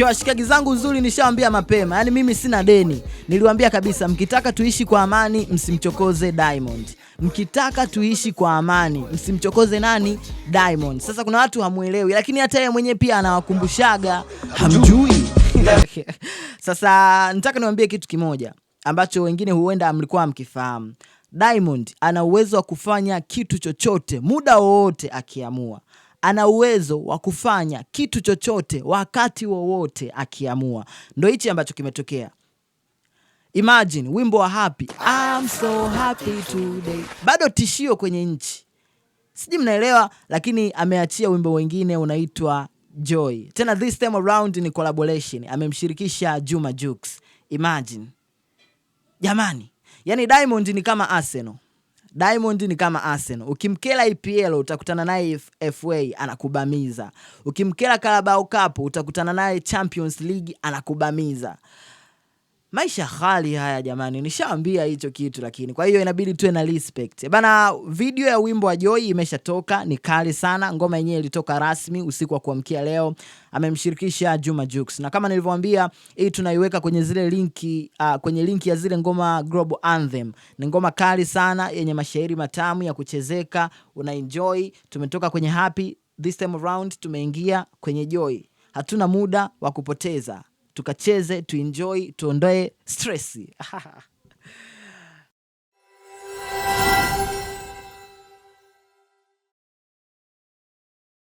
Washikaji zangu uzuri nishawaambia mapema. Yaani mimi sina deni. Niliwaambia kabisa mkitaka tuishi kwa amani msimchokoze Diamond. Mkitaka tuishi kwa amani msimchokoze nani? Diamond. Sasa kuna watu hamuelewi, lakini hata yeye mwenyewe pia anawakumbushaga hamjui. Sasa nataka niwaambie kitu kimoja ambacho wengine huenda mlikuwa mkifahamu. Diamond ana uwezo wa kufanya kitu chochote muda wowote akiamua. Ana uwezo wa kufanya kitu chochote wakati wowote akiamua. Ndio hichi ambacho kimetokea. Imagine wimbo wa Happy, I'm so happy today, bado tishio kwenye nchi. Sijui mnaelewa, lakini ameachia wimbo wengine unaitwa Joy. Tena this time around ni collaboration. Amemshirikisha Juma Jux. Imagine. Jamani, yani Diamond ni kama Arsenal. Diamond ni kama Arsenal. Ukimkela EPL utakutana naye FA anakubamiza. Ukimkela Carabao Cup utakutana naye Champions League anakubamiza. Maisha hali haya jamani, nishaambia hicho kitu lakini. Kwa hiyo inabidi tuwe na respect. Bana, video ya wimbo wa Joy imeshatoka, ni kali sana. Ngoma yenyewe ilitoka rasmi usiku wa kuamkia leo. Amemshirikisha Juma Jux. Na kama nilivyowaambia, hii tunaiweka kwenye zile linki, kwenye linki ya zile ngoma Global Anthem. Ni ngoma kali sana yenye mashairi matamu ya kuchezeka, una enjoy. Tumetoka kwenye Happy, this time around tumeingia kwenye Joy. Hatuna muda wa kupoteza. Tukacheze, tuenjoy, tuondoe stress.